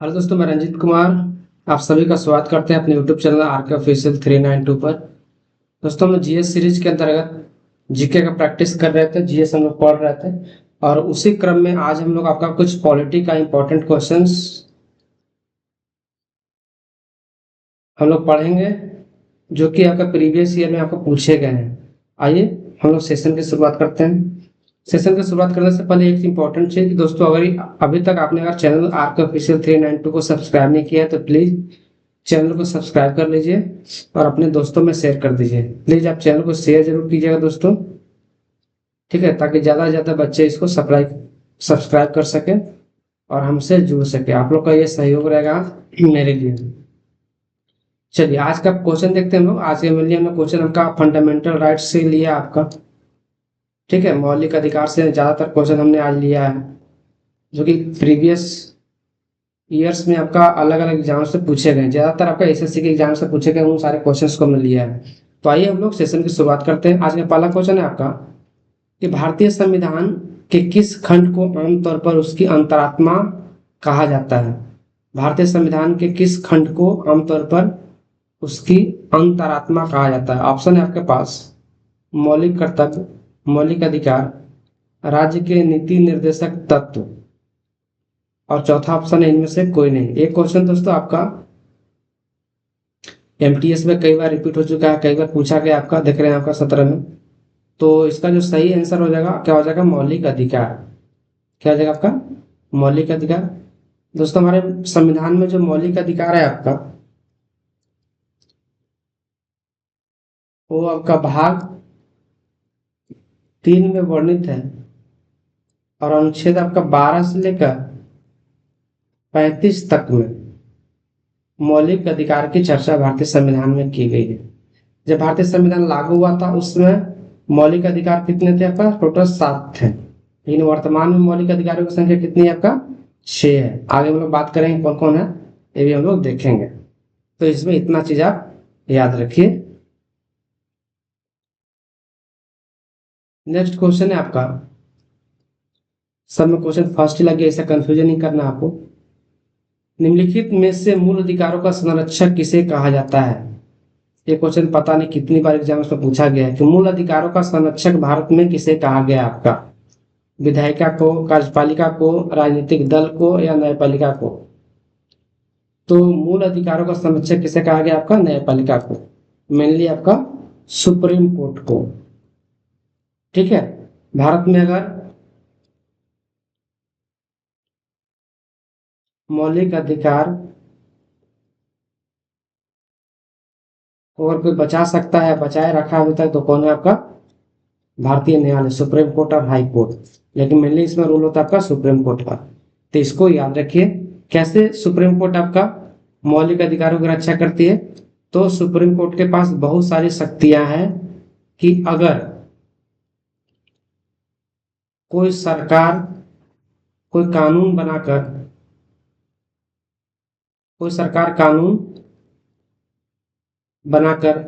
Hello दोस्तों, मैं रंजीत कुमार आप सभी का स्वागत करते हैं अपने यूट्यूब चैनल आर के ऑफिशियल 392 पर। दोस्तों, हम जीएस सीरीज के अंतर्गत जीके का प्रैक्टिस कर रहे थे। जीएस हम लोग पढ़ रहे थे और उसी क्रम में आज हम लोग आपका कुछ पॉलिटी का इंपॉर्टेंट क्वेश्चंस हम लोग पढ़ेंगे, जो कि आपका प्रीवियस ईयर में आपको पूछे गए हैं। आइए हम लोग सेशन की शुरुआत करते हैं। सेशन की शुरुआत करने से पहले एक इंपॉर्टेंट चीज कि दोस्तों, अगर अभी तक आपने अगर चैनल आर के ऑफिशियल 392 को सब्सक्राइब नहीं किया है तो प्लीज चैनल को सब्सक्राइब कर लीजिए और अपने दोस्तों में शेयर कर दीजिए। प्लीज आप चैनल को शेयर जरूर कीजिएगा दोस्तों, ठीक है, ताकि ज़्यादा से ज़्यादा बच्चे इसको सब्सक्राइब कर सके और हमसे जुड़ सके। आप लोग का ये सहयोग रहेगा मेरे लिए। चलिए आज का क्वेश्चन देखते हैं हम लोग। आज के मेनली हमने क्वेश्चन आपका फंडामेंटल राइट्स से लिया आपका, ठीक है। मौलिक अधिकार से ज़्यादातर क्वेश्चन हमने आज लिया है, जो कि प्रीवियस ईयर्स में आपका अलग अलग एग्जाम से पूछे गए। ज़्यादातर आपका एसएससी के एग्जाम से पूछे गए उन सारे क्वेश्चंस को हमने लिया है। तो आइए हम लोग सेशन की शुरुआत करते हैं। आज का पहला क्वेश्चन है आपका कि भारतीय संविधान के किस खंड को आमतौर पर उसकी अंतरात्मा कहा जाता है। भारतीय संविधान के किस खंड को आमतौर पर उसकी अंतरात्मा कहा जाता है। ऑप्शन है आपके पास मौलिक कर्तव्य, मौलिक अधिकार, राज्य के नीति निर्देशक तत्व और चौथा ऑप्शन है इनमें से कोई नहीं। एक क्वेश्चन दोस्तों आपका एमटीएस में कई बार रिपीट हो चुका है, कई बार पूछा गया आपका, देख रहे हैं आपका 17 में। तो इसका जो सही आंसर हो जाएगा क्या हो जाएगा, मौलिक अधिकार। क्या हो जाएगा आपका मौलिक अधिकार। दोस्तों, हमारे संविधान में जो मौलिक अधिकार है आपका, वो आपका भाग 3 में वर्णित है और अनुच्छेद आपका 12 से लेकर 35 तक में मौलिक अधिकार की चर्चा भारतीय संविधान में की गई है। जब भारतीय संविधान लागू हुआ था उसमें मौलिक अधिकार कितने थे आपका, टोटल 7 थे। लेकिन वर्तमान में मौलिक अधिकारों की संख्या कितनी है आपका, 6 है। आगे हम लोग बात करेंगे कौन कौन है, ये भी हम लोग देखेंगे। तो इसमें इतना चीज आप याद रखिए। नेक्स्ट क्वेश्चन है आपका, सब में क्वेश्चन फर्स्ट ही लगे, ऐसा कंफ्यूजन नहीं करना आपको। निम्नलिखित में से मूल अधिकारों का संरक्षक किसे कहा जाता है। ये क्वेश्चन पता नहीं कितनी बार एग्जाम में पूछा गया है कि मूल अधिकारों का संरक्षक भारत में किसे कहा गया आपका। विधायिका को, कार्यपालिका को, राजनीतिक दल को या न्यायपालिका को। तो मूल अधिकारों का संरक्षक किसे कहा गया आपका, न्यायपालिका को, मेनली आपका सुप्रीम कोर्ट को, ठीक है। भारत में अगर मौलिक अधिकार और कोई बचा सकता है, बचाए रखा अभी तक, तो कौन है आपका, भारतीय न्यायालय, सुप्रीम कोर्ट और हाई कोर्ट। लेकिन मेनली इसमें रूल होता है आपका सुप्रीम कोर्ट का। तो इसको याद रखिए। कैसे सुप्रीम कोर्ट आपका मौलिक अधिकारों की रक्षा करती है। तो सुप्रीम कोर्ट के पास बहुत सारी शक्तियां हैं कि अगर कोई सरकार कोई कानून बनाकर, कोई सरकार कानून बनाकर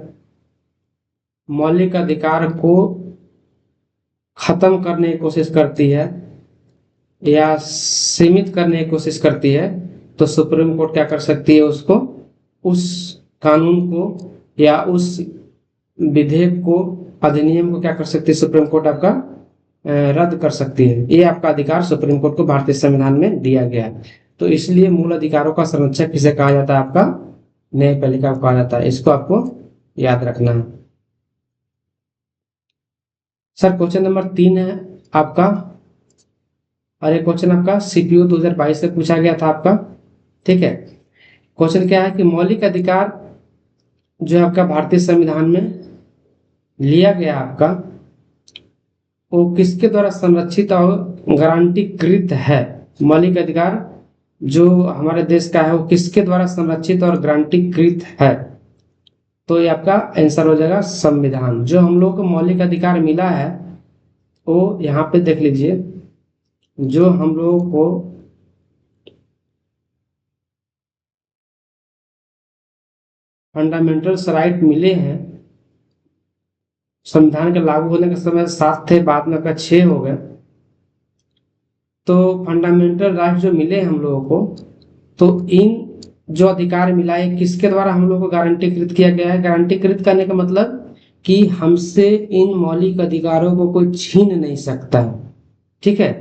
मौलिक अधिकार को खत्म करने की कोशिश करती है या सीमित करने की कोशिश करती है, तो सुप्रीम कोर्ट क्या कर सकती है, उसको, उस कानून को या उस विधेयक को, अधिनियम को क्या कर सकती है, सुप्रीम कोर्ट आपका रद्द कर सकती है। ये आपका अधिकार सुप्रीम कोर्ट को भारतीय संविधान में दिया गया है। तो इसलिए मूल अधिकारों का संरक्षक किसे कहा जाता है आपका, न्यायपालिका को कहा जाता है। इसको आपको याद रखना है। सर क्वेश्चन नंबर 3 है आपका, और एक क्वेश्चन आपका सीपीयू 2022 से पूछा गया था आपका, ठीक है। क्वेश्चन क्या है कि मौलिक अधिकार जो आपका भारतीय संविधान में लिया गया आपका, वो किसके द्वारा संरक्षित और गारंटीकृत है। मौलिक अधिकार जो हमारे देश का है वो किसके द्वारा संरक्षित और गारंटीकृत है। तो ये आपका आंसर हो जाएगा संविधान। जो हम लोग को मौलिक अधिकार मिला है वो यहाँ पे देख लीजिए, जो हम लोगों को फंडामेंटल्स राइट मिले हैं, संविधान के लागू होने के समय 7 थे, बाद में आपका 6 हो गए। तो फंडामेंटल राइट जो मिले हम लोगों को, तो इन जो अधिकार मिला है किसके द्वारा हम लोग को गारंटीकृत किया गया है? गारंटीकृत करने का मतलब कि हमसे इन मौलिक अधिकारों को कोई छीन नहीं सकता। ठीक है,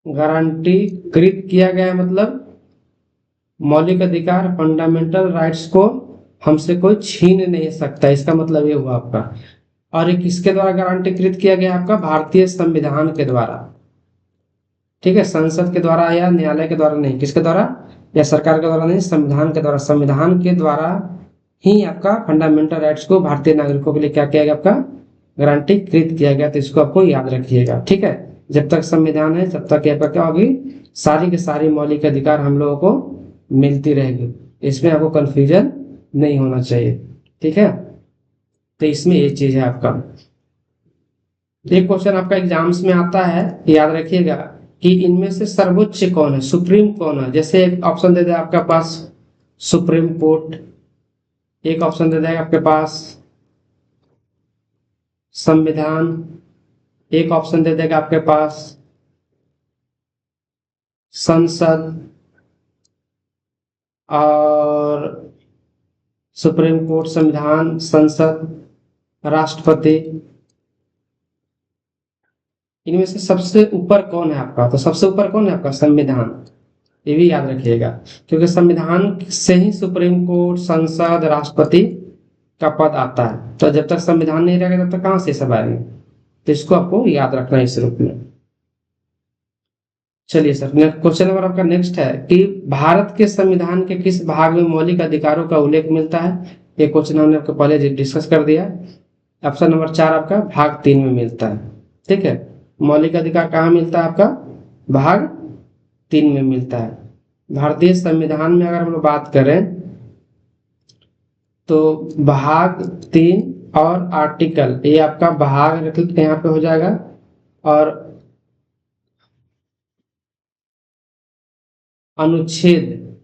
गारंटीकृत किया गया है मतलब मौलिक अधिकार, फंडामेंटल राइट्स को हमसे कोई छीन नहीं सकता, इसका मतलब ये हुआ आपका। और ये किसके द्वारा गारंटीकृत किया गया? आपका भारतीय संविधान के द्वारा। ठीक है, संसद के द्वारा या न्यायालय के द्वारा नहीं, किसके द्वारा? या सरकार के द्वारा नहीं, संविधान के द्वारा। संविधान के द्वारा ही आपका फंडामेंटल राइट्स को भारतीय नागरिकों के लिए क्या किया गया? आपका गारंटीकृत किया गया। तो इसको आपको याद रखिएगा। ठीक है, जब तक संविधान है तब तक आपका क्या होगी? सारी की सारी मौलिक अधिकार हम लोगों को मिलती रहेगी, इसमें आपको कंफ्यूजन नहीं होना चाहिए। ठीक है, तो इसमें ये चीज है आपका। एक क्वेश्चन आपका एग्जाम्स में आता है, याद रखिएगा कि इनमें से सर्वोच्च कौन है, सुप्रीम कौन है? जैसे एक ऑप्शन दे दे आपके पास सुप्रीम कोर्ट, एक ऑप्शन दे देगा आपके पास संविधान, एक ऑप्शन दे देगा आपके पास संसद, और सुप्रीम कोर्ट, संविधान, संसद, राष्ट्रपति। इनमें से सबसे ऊपर कौन है आपका? तो सबसे ऊपर कौन है आपका? संविधान। ये भी याद रखिएगा, क्योंकि संविधान से ही सुप्रीम कोर्ट, संसद, राष्ट्रपति का पद आता है। तो जब तक संविधान नहीं रहेगा तब तक कहां से सब आएंगे? तो इसको आपको याद रखना है इस रूप में। चलिए सर, क्वेश्चन नंबर आपका नेक्स्ट है कि भारत के संविधान के किस भाग में मौलिक अधिकारों का उल्लेख मिलता है? ये क्वेश्चन हमने आपको पहले डिस्कस कर दिया। ऑप्शन नंबर 4 आपका भाग 3 में मिलता है। ठीक है, मौलिक अधिकार कहाँ मिलता है? आपका भाग 3 में मिलता है। भारतीय संविधान में अगर हम लोग बात करें तो भाग 3 और आर्टिकल, ये आपका भाग यहाँ पे हो जाएगा, और अनुच्छेद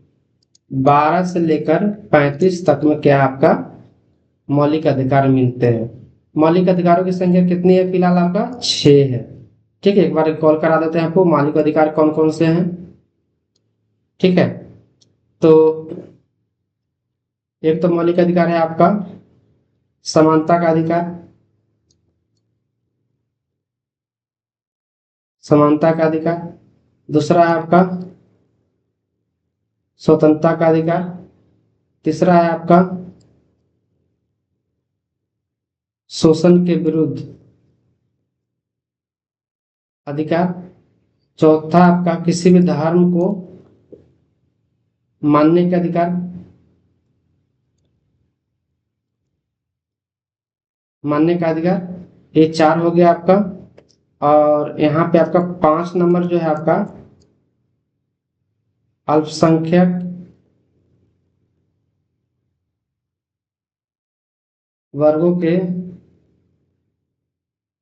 12 से लेकर 35 तक में क्या आपका मौलिक अधिकार मिलते हैं। मौलिक अधिकारों की संख्या कितनी है? फिलहाल आपका 6 है। ठीक है, एक बार कॉल करा देते हैं आपको, मौलिक अधिकार कौन कौन से हैं। ठीक है, तो एक तो मौलिक अधिकार है आपका समानता का अधिकार, समानता का अधिकार। दूसरा है आपका स्वतंत्रता का अधिकार। तीसरा है आपका शोषण के विरुद्ध अधिकार। चौथा आपका किसी भी धर्म को मानने का अधिकार। मानने का अधिकार, ये 4 हो गया आपका। और यहाँ पे आपका 5 नंबर जो है आपका अल्पसंख्यक वर्गों के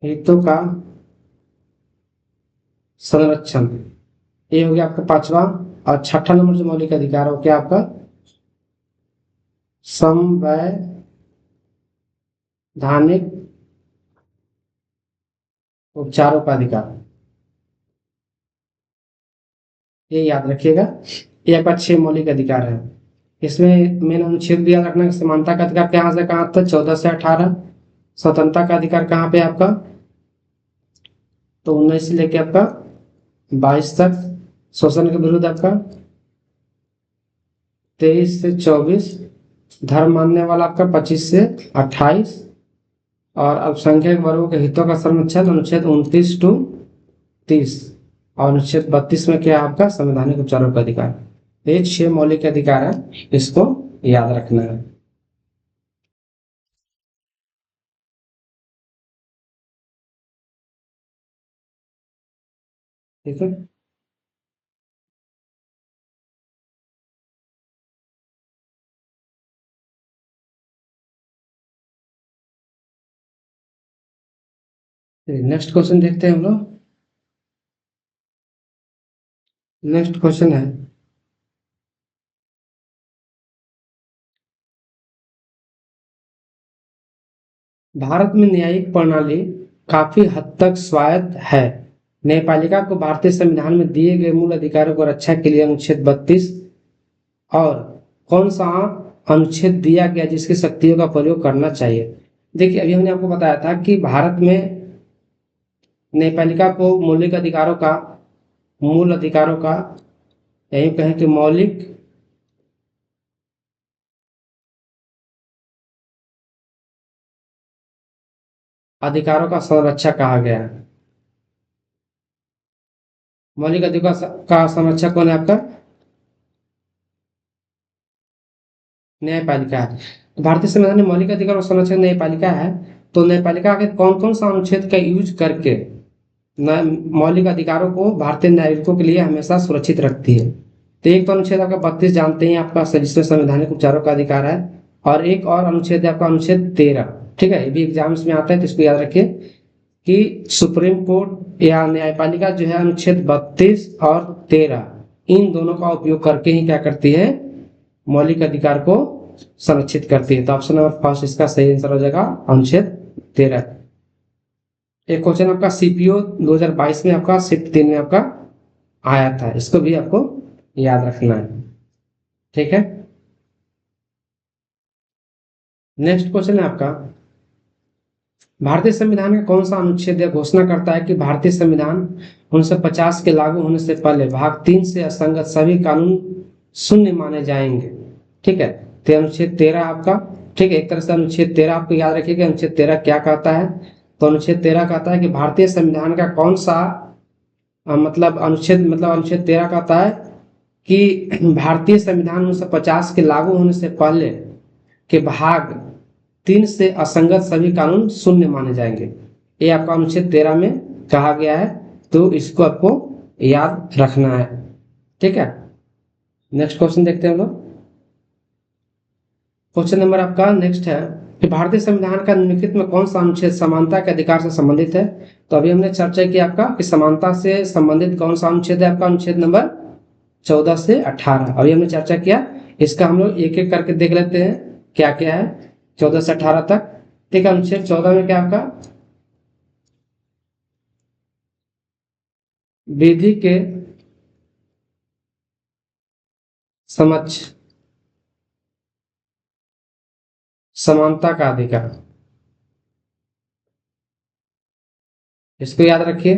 हितों का संरक्षण, ये हो गया आपका 5वां। और 6ठा नंबर जो मौलिक अधिकार हो क्या आपका संवैधानिक उपचारों का अधिकार। ये याद रखिएगा, ये आपका 6 मौलिक अधिकार है। इसमें मेन अनुच्छेद भी याद रखना है। समानता का अधिकार कहाँ से कहाँ तक? 14 से 18। स्वतंत्रता का अधिकार कहाँ पे आपका? तो 19 से लेके आपका 22 तक। शोषण के विरुद्ध आपका 23 से 24। धर्म मानने वाला आपका 25 से 28। और अल्पसंख्यक वर्गों के हितों का संरक्षण अनुच्छेद 29 टू 30। और अनुच्छेद 32 में क्या है आपका संवैधानिक उपचारों का अधिकार। ये 6 मौलिक अधिकार है, इसको याद रखना है। ठीक है, नेक्स्ट क्वेश्चन देखते हैं हम लोग। नेक्स्ट क्वेश्चन है, भारत में न्यायिक प्रणाली काफी हद तक स्वायत्त है, न्यायपालिका को भारतीय संविधान में दिए गए मूल अधिकारों को रक्षा के लिए अनुच्छेद 32 और कौन सा अनुच्छेद दिया गया जिसकी शक्तियों का प्रयोग करना चाहिए। देखिए अभी हमने आपको बताया था कि भारत में न्यायपालिका को मूल अधिकारों का यही कहें कि मौलिक अधिकारों का संरक्षक कहा गया है। मौलिक अधिकार का संरक्षक कौन है आपका? न्यायपालिका है। तो भारतीय संविधान में मौलिक अधिकार और संरक्षक न्यायपालिका है। तो न्यायपालिका के कौन कौन सा अनुच्छेद का यूज करके मौलिक अधिकारों को भारतीय नागरिकों के लिए हमेशा सुरक्षित रखती है। तो एक तो अनुच्छेद आपका 32 जानते हैं आपका, जिसमें संवैधानिक उपचारों का अधिकार है, और एक और अनुच्छेद है आपका अनुच्छेद 13। ठीक है, ये भी एग्जाम्स में आता है तो इसको याद रखिए कि सुप्रीम कोर्ट या न्यायपालिका जो है अनुच्छेद 32 और 13 इन दोनों का उपयोग करके ही क्या करती है, मौलिक अधिकार को संरक्षित करती है। तो ऑप्शन नंबर फर्स्ट इसका सही आंसर हो जाएगा अनुच्छेद 13। एक क्वेश्चन आपका सीपीओ 2022 में आपका शिफ्ट 3 में आपका आया था, इसको भी आपको याद रखना है। ठीक है, नेक्स्ट क्वेश्चन है आपका, भारतीय संविधान का कौन सा अनुच्छेद यह घोषणा करता है कि भारतीय संविधान 1950 के लागू होने से पहले भाग 3 से असंगत सभी कानून शून्य माने जाएंगे। ठीक है, तो अनुच्छेद 13 आपका, ठीक है, एक तरह से अनुच्छेद 13 आपको याद रखिएगा। अनुच्छेद 13 क्या कहता है? तो अनुच्छेद 13 कहता है कि भारतीय संविधान का कौन सा अनुच्छेद 13 कहता है कि भारतीय संविधान 1950 के लागू होने से पहले के भाग 3 से असंगत सभी कानून शून्य माने जाएंगे। ये आपका अनुच्छेद 13 में कहा गया है, तो इसको आपको याद रखना है। ठीक है, नेक्स्ट क्वेश्चन देखते हैं हम लोग। क्वेश्चन नंबर आपका नेक्स्ट है कि भारतीय संविधान का निम्नलिखित में कौन सा अनुच्छेद समानता के अधिकार से संबंधित है? तो अभी हमने चर्चा की आपका कि समानता से संबंधित कौन सा अनुच्छेद है आपका, अनुच्छेद नंबर 14 से 18 अभी हमने चर्चा किया। इसका हम लोग एक एक करके देख लेते हैं क्या क्या है 14 से 18 तक। ठीक है, अनुच्छेद 14 में क्या आपका, विधि के समक्ष समानता का अधिकार, इसको याद रखिए।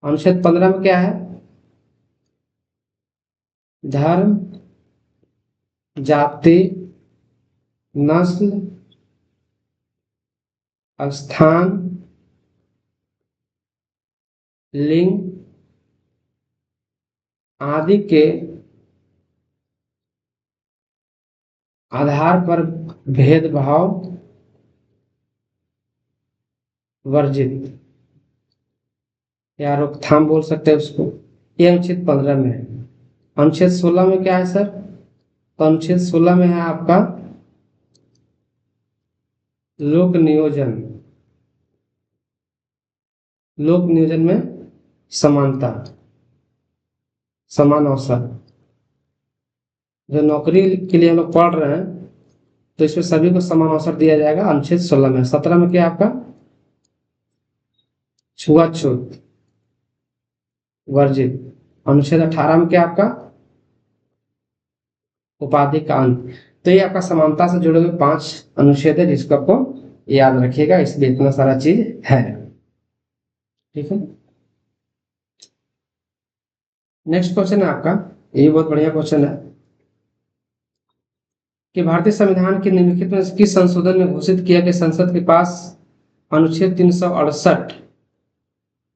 अनुच्छेद 15 में क्या है, धर्म, जाति, नस्ल, स्थान, लिंग आदि के आधार पर भेदभाव वर्जित या रोकथाम बोल सकते हैं उसको, ये अनुच्छेद 15 में है। अनुच्छेद 16 में क्या है सर? तो अनुच्छेद 16 में है आपका लोक नियोजन, लोक नियोजन में समानता, समान अवसर। जो नौकरी के लिए हम लोग पढ़ रहे हैं तो इसमें सभी को समान अवसर दिया जाएगा, अनुच्छेद 16 में। 17 में क्या आपका, छुआछूत वर्जित। अनुच्छेद 18 में क्या आपका, उपाधि का अंत। तो ये आपका समानता से जुड़े हुए 5 अनुच्छेद है जिसको आपको याद रखिएगा, इसमें इतना सारा चीज है। ठीक है, नेक्स्ट क्वेश्चन है आपका, ये बहुत बढ़िया क्वेश्चन है कि भारतीय संविधान के निम्नलिखित में किस संशोधन में घोषित किया कि संसद के पास अनुच्छेद 368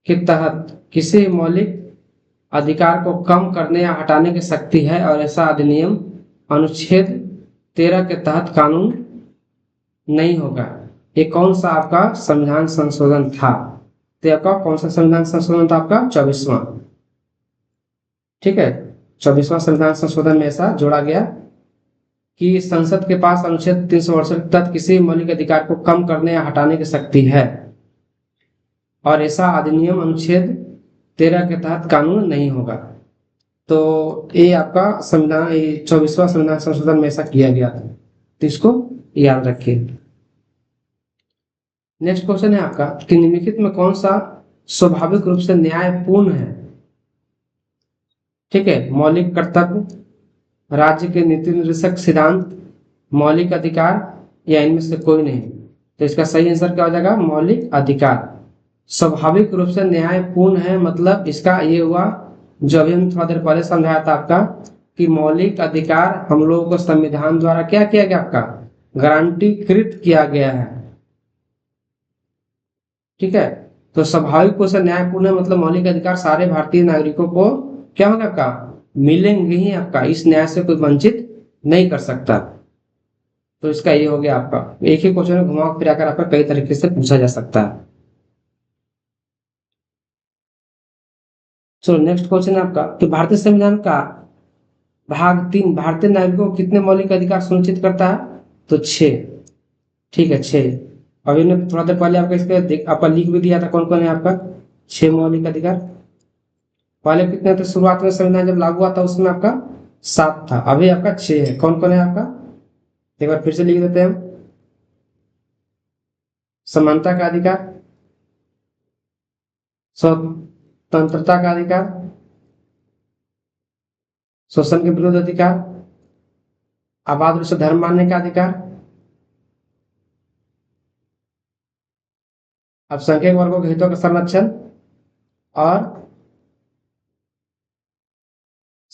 के तहत किसी मौलिक अधिकार को कम करने या हटाने की शक्ति है, और ऐसा अधिनियम अनुच्छेद 13 के तहत कानून नहीं होगा। ये कौन सा आपका संविधान संशोधन था? तो आपका कौन सा संविधान संशोधन था? आपका 24वां। ठीक है, 24वां संविधान संशोधन में ऐसा जोड़ा गया कि संसद के पास अनुच्छेद 368 के तहत किसी मौलिक अधिकार को कम करने या हटाने की शक्ति है, और ऐसा अधिनियम अनुच्छेद 13 के तहत कानून नहीं होगा। तो ये आपका संविधान 24वां संविधान संशोधन में ऐसा किया गया था, तो इसको याद रखिए। नेक्स्ट क्वेश्चन है आपका कि निम्नलिखित में कौन सा स्वाभाविक रूप से न्यायपूर्ण है। ठीक है, मौलिक कर्तव्य, राज्य के नीति निर्देशक सिद्धांत, मौलिक अधिकार, या इनमें से कोई नहीं। तो इसका सही आंसर क्या हो जाएगा? मौलिक अधिकार। स्वाभाविक रूप से न्यायपूर्ण है मतलब इसका ये हुआ जो अभी हम थोड़ा देर पहले समझाया था आपका कि मौलिक अधिकार हम लोगों को संविधान द्वारा क्या किया गया? आपका गारंटीकृत किया गया है। ठीक है, तो स्वाभाविक रूप से न्यायपूर्ण है मतलब मौलिक अधिकार सारे भारतीय नागरिकों को क्या होगा? आपका मिलेंगे ही। आपका इस न्याय से कोई वंचित नहीं कर सकता। तो इसका ये हो गया आपका एक ही क्वेश्चन घुमा फिरा कर आपका कई तरीके से पूछा जा सकता है। चलो नेक्स्ट क्वेश्चन है आपका कि भारतीय संविधान का भाग 3 भारतीय नागरिकों को कितने मौलिक अधिकार सुनिश्चित करता है? तो 6। ठीक है, 6। अभी ने थोड़ा देर पहले आपका इसका आपका लिख भी दिया था कौन कौन है आपका 6 मौलिक अधिकार। पहले कितने थे? शुरुआत में संविधान जब लागू हुआ था उसमें आपका 7 था, अभी आपका 6 है। कौन कौन है आपका? एक बार फिर से लिख देते हैं हम। समानता का अधिकार, स्वतंत्रता का अधिकार, शोषण के विरुद्ध अधिकार, आबाद रूप से धर्म मानने का अधिकार, अल्पसंख्यक वर्गों के हितों का संरक्षण और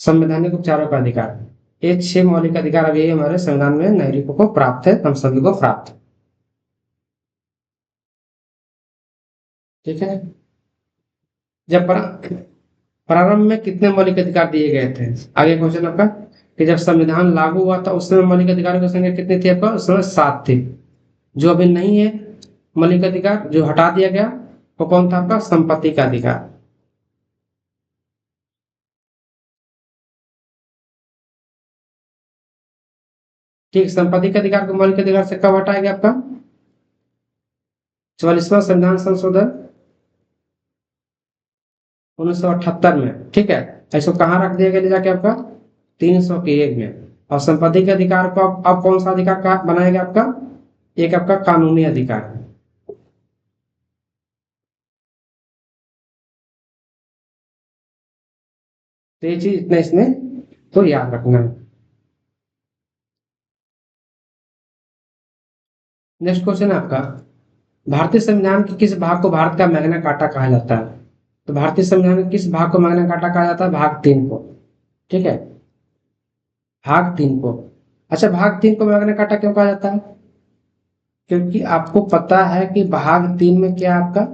संवैधानिक उपचारों का अधिकार। ये 6 मौलिक अधिकार अभी हमारे संविधान में नागरिकों को प्राप्त है, हम सभी को प्राप्त है। ठीक है, जब प्रारंभ में कितने मौलिक अधिकार दिए गए थे? आगे क्वेश्चन आपका कि जब संविधान लागू हुआ था उस समय मौलिक अधिकारों की संख्या कितनी थी? आपका उस समय 7 थी। जो अभी नहीं है मौलिक अधिकार जो हटा दिया गया वो कौन था? आपका संपत्ति का अधिकार। ठीक, संपत्ति के अधिकार को मौलिक अधिकार से कब हटाया गया? आपका 44वां संविधान संशोधन 1978 में। ठीक है, इसको कहाँ रख दिया गया ले जाके? आपका 301 में। और संपत्ति के अधिकार को अब कौन सा अधिकार का बनाया गया? आपका एक आपका कानूनी अधिकार। तो ये चीज इतना इसमें तो याद रखना है। नेक्स्ट क्वेश्चन है आपका भारतीय संविधान के किस भाग को भारत का मैग्ना कार्टा कहा जाता है? तो भारतीय संविधान के किस भाग को मैग्ना कार्टा कहा जाता है? भाग 3 को। ठीक है, भाग 3 को। अच्छा, भाग 3 को मैग्ना कार्टा क्यों कहा जाता है? क्योंकि आपको पता है कि भाग 3 में क्या आपका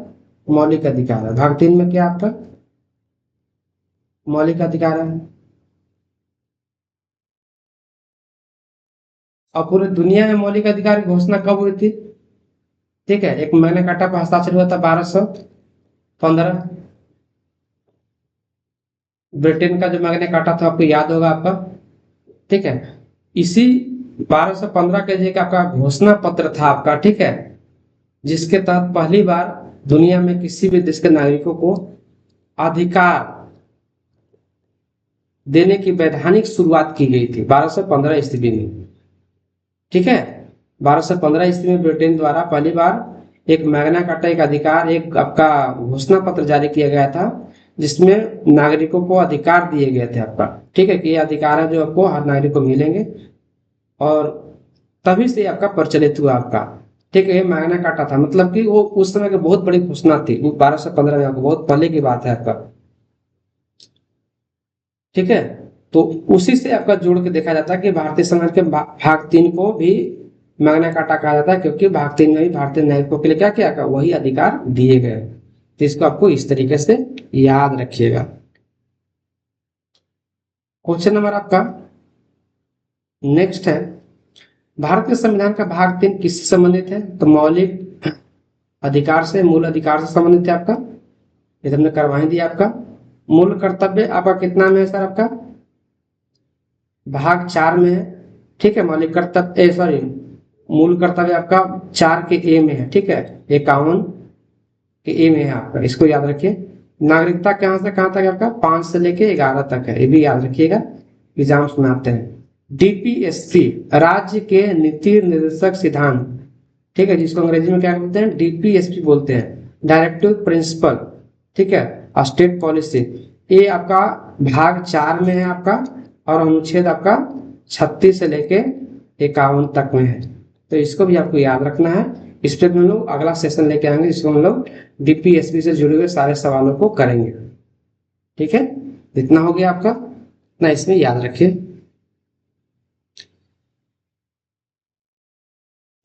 मौलिक अधिकार है। भाग 3 में क्या आपका मौलिक अधिकार है। और पूरी दुनिया में मौलिक अधिकार की घोषणा कब हुई थी? ठीक है, एक मैग्ना कार्टा पर हस्ताक्षर हुआ था 1215। ब्रिटेन का जो मैग्ना कार्टा था आपको याद होगा आपका। ठीक है, इसी 1215 के जो आपका घोषणा पत्र था आपका। ठीक है, जिसके तहत पहली बार दुनिया में किसी भी देश के नागरिकों को अधिकार देने की वैधानिक शुरुआत की गई थी 1215 ईस्वी में। ठीक है, 1215 ईस्वी में ब्रिटेन द्वारा पहली बार एक मैग्ना कार्टा एक अधिकार एक आपका घोषणा पत्र जारी किया गया था जिसमें नागरिकों को अधिकार दिए गए थे आपका। ठीक है, कि ये अधिकार है जो आपको हर नागरिक को मिलेंगे और तभी से आपका प्रचलित हुआ आपका। ठीक है, ये मैग्ना कार्टा था मतलब कि वो उस समय की बहुत बड़ी घोषणा थी। वो 1215 में आपको बहुत पहले की बात है आपका। ठीक है, तो उसी से आपका जोड़ के देखा जाता है कि भारतीय संविधान के भाग 3 को भी मैग्ना कार्टा कहा जाता है क्योंकि भाग 3 में भी भारतीय नागरिकों के लिए क्या किया गया? वही अधिकार दिए गए। तो इसको आपको इस तरीके से याद रखिएगा। क्वेश्चन नंबर आपका नेक्स्ट है भारतीय संविधान का भाग 3 किससे संबंधित है? तो मौलिक अधिकार से, मूल अधिकार से संबंधित है आपका। ये तो हमने करवा ही दिया आपका। मूल कर्तव्य आपका कितना में है सर? आपका भाग 4 में है। ठीक है, मौलिक कर्तव्य सॉरी मूल कर्तव्य आपका 4 के ए में है। ठीक है, 51 के ए में है आपका, इसको याद रखिए। नागरिकता कहाँ से कहाँ तक आपका 5 से लेके 11 तक है, ये भी याद रखिएगा, एग्जाम्स में आते हैं। डीपीएसपी राज्य के नीति निर्देशक सिद्धांत। ठीक है, जिसको अंग्रेजी में क्या बोलते हैं? डीपीएसपी बोलते हैं, डायरेक्टिव प्रिंसिपल। ठीक है, स्टेट पॉलिसी, ये आपका भाग 4 में है आपका, और अनुच्छेद आपका 36 से लेके 51 तक में है। तो इसको भी आपको याद रखना है। इस पर हम लोग अगला सेशन लेके आएंगे, जिसको हम लोग डीपीएसपी से जुड़े हुए सारे सवालों को करेंगे। ठीक है, इतना हो गया आपका, ना इसमें याद रखिए।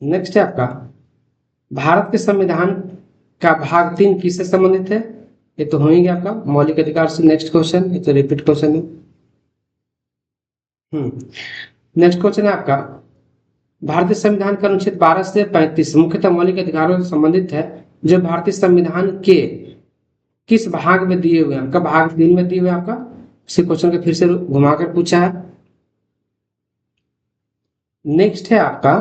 नेक्स्ट है आपका भारत के संविधान का भाग 3 किससे संबंधित है? ये तो हो ही गया आपका मौलिक अधिकार से। नेक्स्ट क्वेश्चन, ये तो रिपीट क्वेश्चन है। नेक्स्ट क्वेश्चन है आपका भारतीय संविधान का अनुच्छेद 12 से 35 मुख्यतः मौलिक अधिकारों से संबंधित है, जो भारतीय संविधान के किस भाग में दिए हुए हैं? आपका भाग 3 में दिए हुए हैं आपका। इसी क्वेश्चन को फिर से घुमाकर पूछा है। नेक्स्ट है आपका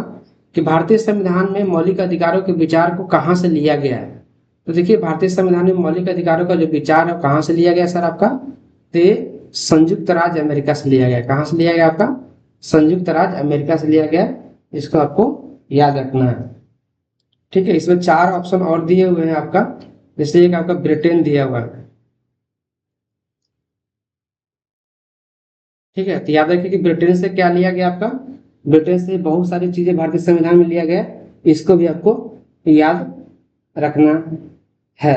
कि भारतीय संविधान में मौलिक अधिकारों के विचार को कहाँ से लिया गया है? तो देखिए, भारतीय संविधान में मौलिक अधिकारों का जो विचार है कहाँ से लिया गया सर आपका? तो संयुक्त राज्य अमेरिका से लिया गया। कहाँ से लिया गया आपका? संयुक्त राज्य अमेरिका से लिया गया। इसको आपको याद रखना है। ठीक है, इसमें 4 ऑप्शन और दिए हुए हैं आपका, जैसे एक आपका ब्रिटेन दिया हुआ है। ठीक है, तो याद रखिए कि ब्रिटेन से क्या लिया गया आपका? ब्रिटेन से बहुत सारी चीजें भारतीय संविधान में लिया गया, इसको भी आपको याद रखना है।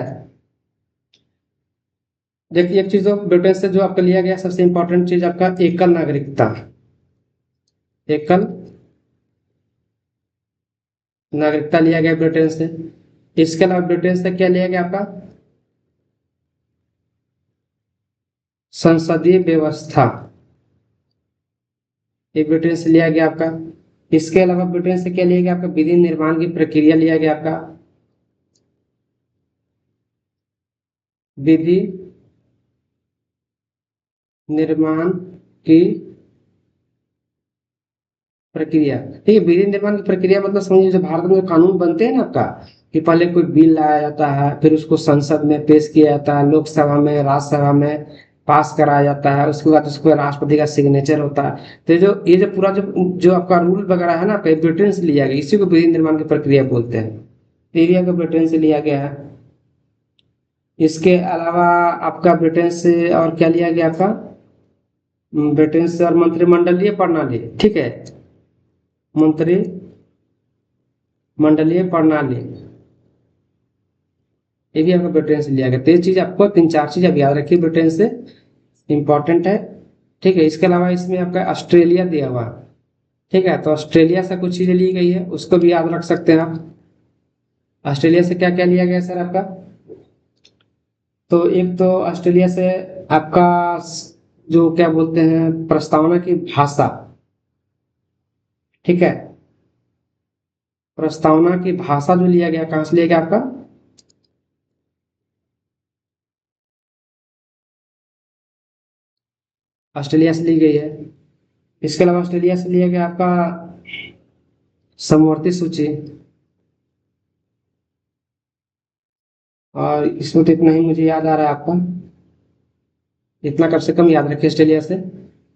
देखिए, एक चीज जो ब्रिटेन से जो आपका लिया गया, सबसे इंपॉर्टेंट चीज आपका एकल नागरिकता। एकल नागरिकता लिया गया ब्रिटेन से। इसके अलावा ब्रिटेन से क्या लिया गया आपका? संसदीय व्यवस्था, ये ब्रिटेन से लिया गया आपका। इसके अलावा ब्रिटेन से क्या लिया गया आपका? विधि निर्माण की प्रक्रिया लिया गया आपका। विधि निर्माण की प्रक्रिया। ठीक है, विधि निर्माण की प्रक्रिया मतलब समझिए, जो भारत में कानून बनते हैं ना आपका, कि पहले कोई बिल लाया जाता है, फिर उसको संसद में पेश किया जाता है, लोकसभा में, राज्यसभा में पास कराया जाता है, उसके बाद उसको राष्ट्रपति का सिग्नेचर होता है। तो ये जो पूरा जो जो आपका रूल वगैरह है ना आपका, ब्रिटेन से लिया गया, इसी को विधि निर्माण की प्रक्रिया बोलते हैं। एरिया को ब्रिटेन से लिया गया है। इसके अलावा आपका ब्रिटेन से और क्या लिया गया आपका? ब्रिटेन से और मंत्रिमंडलीय प्रणाली। ठीक है, मंत्रिमंडलीय प्रणाली, ये भी आपको ब्रिटेन से लिया गया। तो ये चीज आपको 3-4 चीज आप याद रखिए, ब्रिटेन से इंपॉर्टेंट है। ठीक है, इसके अलावा इसमें आपका ऑस्ट्रेलिया दिया हुआ है। ठीक है, तो ऑस्ट्रेलिया से कुछ चीजें ली गई है, उसको भी याद रख सकते हैं आप। ऑस्ट्रेलिया से क्या क्या लिया गया सर आपका? तो एक तो ऑस्ट्रेलिया से आपका जो क्या बोलते हैं, प्रस्तावना की भाषा। ठीक है, प्रस्तावना की भाषा जो लिया गया, कहां से लिया गया आपका? ऑस्ट्रेलिया से ली गई है। इसके अलावा ऑस्ट्रेलिया से लिया गया आपका समवर्ती सूची। और इसमें तो इतना ही मुझे याद आ रहा है आपका, इतना कम से कम याद रखिए ऑस्ट्रेलिया से।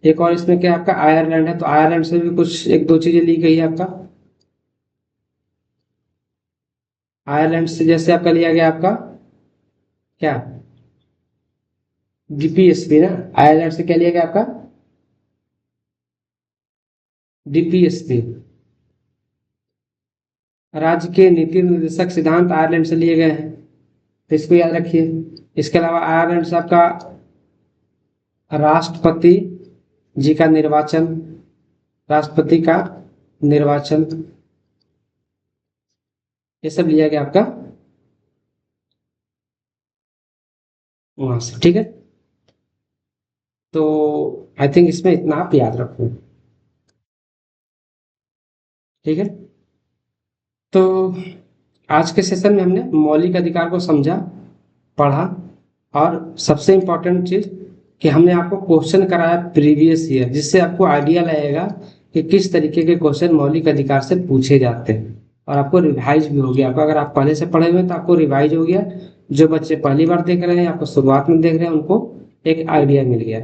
एक और इसमें क्या आपका आयरलैंड है, तो आयरलैंड से भी कुछ 1-2 चीजें ली गई है आपका। आयरलैंड से जैसे आपका लिया गया आपका क्या? डीपीएसपी ना। आयरलैंड से क्या लिया गया आपका? डीपीएसपी, राज्य के नीति निर्देशक सिद्धांत आयरलैंड से लिए गए हैं, तो इसको याद रखिए। इसके अलावा आयरलैंड से आपका राष्ट्रपति जी का निर्वाचन, राष्ट्रपति का निर्वाचन, ये सब लिया गया आपका वहां से। ठीक है, तो आई थिंक इसमें इतना आप याद रखो। ठीक है, तो आज के सेशन में हमने मौलिक अधिकार को समझा, पढ़ा, और सबसे इम्पोर्टेंट चीज कि हमने आपको क्वेश्चन कराया प्रीवियस ईयर, जिससे आपको आइडिया लगेगा कि किस तरीके के क्वेश्चन मौलिक अधिकार से पूछे जाते हैं, और आपको रिवाइज भी हो गया। आपको अगर आप पहले से पढ़े हुए हैं तो आपको रिवाइज हो गया। जो बच्चे पहली बार देख रहे हैं, आपको शुरुआत में देख रहे हैं, उनको एक आइडिया मिल गया।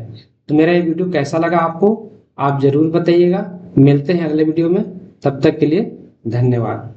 तो मेरा ये वीडियो कैसा लगा आपको, आप जरूर बताइएगा। मिलते हैं अगले वीडियो में, तब तक के लिए धन्यवाद।